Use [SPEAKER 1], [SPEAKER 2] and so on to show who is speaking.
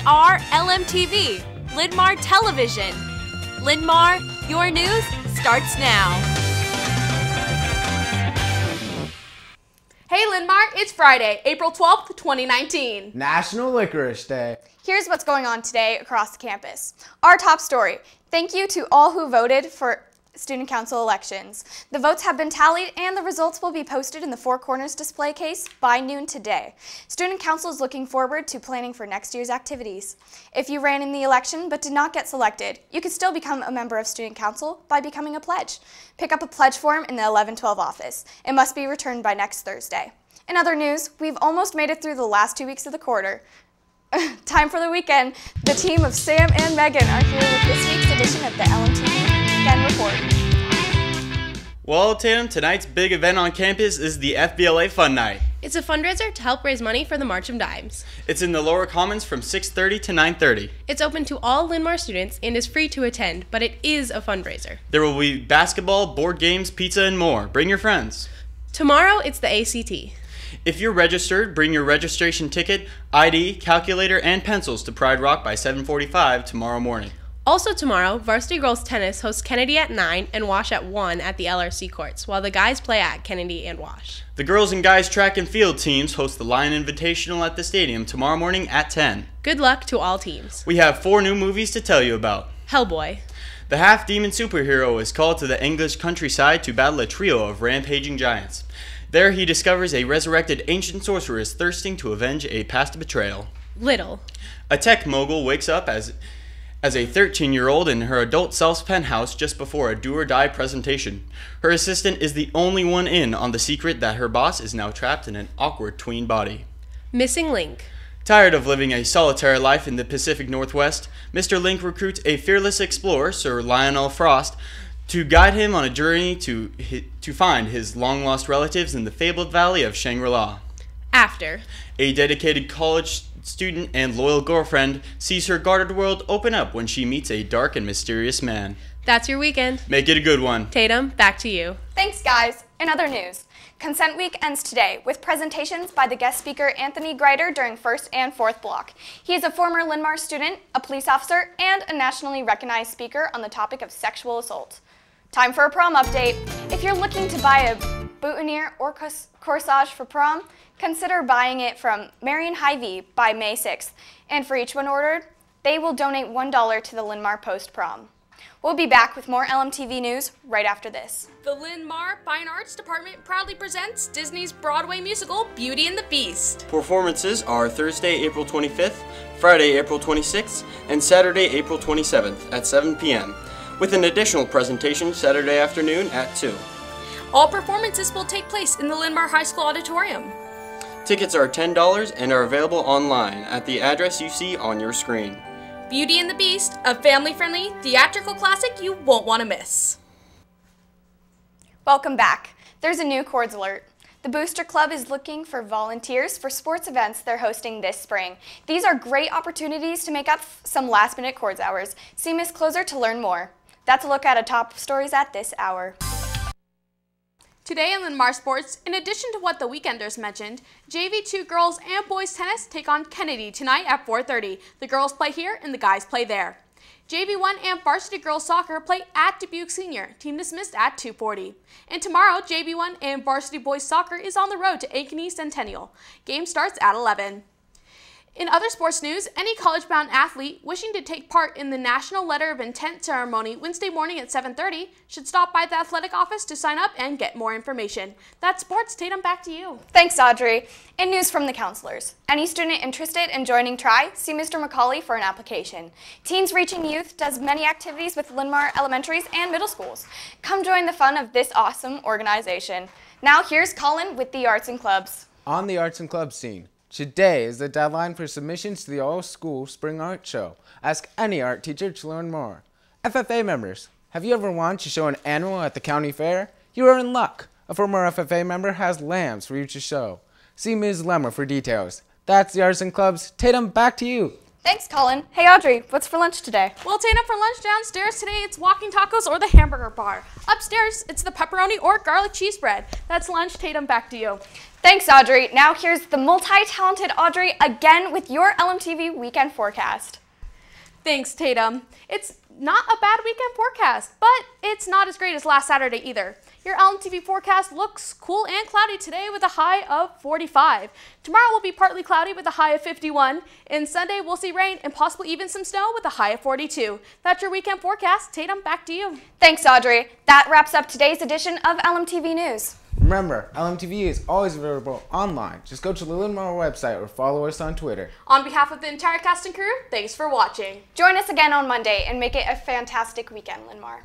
[SPEAKER 1] are Lmtv, Linn-Mar Television. Linn-Mar, your news starts now.
[SPEAKER 2] Hey Linn-Mar, it's Friday, April 12th, 2019.
[SPEAKER 3] National Licorice Day.
[SPEAKER 2] Here's what's going on today across the campus. Our top story, thank you to all who voted for student council elections. The votes have been tallied and the results will be posted in the Four Corners display case by noon today. Student council is looking forward to planning for next year's activities. If you ran in the election but did not get selected, you could still become a member of student council by becoming a pledge. Pick up a pledge form in the 1112 office. It must be returned by next Thursday. In other news, we've almost made it through the last 2 weeks of the quarter. Time for the weekend. The team of Sam and Megan are here with this week's edition of the Lmtv Weekend Report.
[SPEAKER 4] Well, Tatum, tonight's big event on campus is the FBLA Fun Night.
[SPEAKER 5] It's a fundraiser to help raise money for the March of Dimes.
[SPEAKER 4] It's in the Lower Commons from 6:30 to 9:30.
[SPEAKER 5] It's open to all Linn-Mar students and is free to attend, but it is a fundraiser.
[SPEAKER 4] There will be basketball, board games, pizza, and more. Bring your friends.
[SPEAKER 5] Tomorrow, it's the ACT.
[SPEAKER 4] If you're registered, bring your registration ticket, ID, calculator, and pencils to Pride Rock by 7:45 tomorrow morning.
[SPEAKER 5] Also tomorrow, varsity girls tennis hosts Kennedy at 9 and Wash at 1 at the LRC courts, while the guys play at Kennedy and Wash.
[SPEAKER 4] The girls and guys track and field teams host the Lion Invitational at the stadium tomorrow morning at 10.
[SPEAKER 5] Good luck to all teams.
[SPEAKER 4] We have 4 new movies to tell you about.
[SPEAKER 5] Hellboy.
[SPEAKER 4] The half-demon superhero is called to the English countryside to battle a trio of rampaging giants. There he discovers a resurrected ancient sorceress thirsting to avenge a past betrayal.
[SPEAKER 5] Little.
[SPEAKER 4] A tech mogul wakes up as a 13-year-old in her adult self's penthouse just before a do-or-die presentation. Her assistant is the only one in on the secret that her boss is now trapped in an awkward tween body.
[SPEAKER 5] Missing link.
[SPEAKER 4] Tired of living a solitary life in the Pacific Northwest, Mr. Link recruits a fearless explorer, Sir Lionel Frost, to guide him on a journey to find his long-lost relatives in the fabled valley of Shangri-La.
[SPEAKER 5] After.
[SPEAKER 4] A dedicated college student and loyal girlfriend sees her guarded world open up when she meets a dark and mysterious man.
[SPEAKER 5] That's your weekend.
[SPEAKER 4] Make it a good one.
[SPEAKER 5] Tatum, back to you.
[SPEAKER 2] Thanks, guys. In other news, Consent Week ends today with presentations by the guest speaker Anthony Greider during first and fourth block. He is a former Linn-Mar student, a police officer, and a nationally recognized speaker on the topic of sexual assault. Time for a prom update. If you're looking to buy a boutonniere or corsage for prom, consider buying it from Marion Hy-Vee by May 6th. And for each one ordered, they will donate $1 to the Linn-Mar Post Prom. We'll be back with more Lmtv news right after this.
[SPEAKER 6] The Linn-Mar Fine Arts Department proudly presents Disney's Broadway musical, Beauty and the Beast.
[SPEAKER 4] Performances are Thursday, April 25th, Friday, April 26th, and Saturday, April 27th at 7 p.m., with an additional presentation Saturday afternoon at 2.
[SPEAKER 6] All performances will take place in the Linn-Mar High School auditorium.
[SPEAKER 4] Tickets are $10 and are available online at the address you see on your screen.
[SPEAKER 6] Beauty and the Beast, a family-friendly theatrical classic you won't want to miss.
[SPEAKER 2] Welcome back. There's a new Chords alert. The Booster Club is looking for volunteers for sports events they're hosting this spring. These are great opportunities to make up some last-minute Chords hours. See Miss Closer to learn more. That's a look at top stories at this hour. Today in Linn-Mar sports, in addition to what the Weekenders mentioned, JV2 girls and boys tennis take on Kennedy tonight at 4:30. The girls play here and the guys play there. JV1 and varsity girls soccer play at Dubuque Senior, team dismissed at 2:40. And tomorrow, JV1 and varsity boys soccer is on the road to Ankeny Centennial. Game starts at 11. In other sports news, any college-bound athlete wishing to take part in the National Letter of Intent ceremony Wednesday morning at 7:30 should stop by the athletic office to sign up and get more information. That's sports. Tatum, back to you. Thanks, Audrey. In news from the counselors, any student interested in joining TRI, see Mr. McCauley for an application. Teens Reaching Youth does many activities with Linn-Mar elementaries and middle schools. Come join the fun of this awesome organization. Now here's Colin with the Arts and Clubs.
[SPEAKER 3] On the Arts and Clubs scene. Today is the deadline for submissions to the all-school spring art show. Ask any art teacher to learn more. FFA members, have you ever wanted to show an animal at the county fair? You are in luck. A former FFA member has lambs for you to show. See Ms. Lemmer for details. That's the Arts and Clubs. Tatum, back to you.
[SPEAKER 2] Thanks, Colin. Hey, Audrey, what's for lunch today?
[SPEAKER 6] Well, Tatum, for lunch downstairs today, it's walking tacos or the hamburger bar. Upstairs upstairs, it's the pepperoni or garlic cheese bread. That's lunch. Tatum, back to you.
[SPEAKER 2] Thanks, Audrey. Now here's the multi-talented Audrey again with your LMTV weekend forecast.
[SPEAKER 6] Thanks, Tatum. It's not a bad weekend forecast, but it's not as great as last Saturday either. Your LMTV forecast looks cool and cloudy today with a high of 45. Tomorrow will be partly cloudy with a high of 51. And Sunday we'll see rain and possibly even some snow with a high of 42. That's your weekend forecast. Tatum, back to you.
[SPEAKER 2] Thanks, Audrey. That wraps up today's edition of LMTV News.
[SPEAKER 3] Remember, LMTV is always available online. Just go to the Linn-Mar website or follow us on Twitter.
[SPEAKER 6] On behalf of the entire cast and crew, thanks for watching.
[SPEAKER 2] Join us again on Monday and make it a fantastic weekend, Linn-Mar.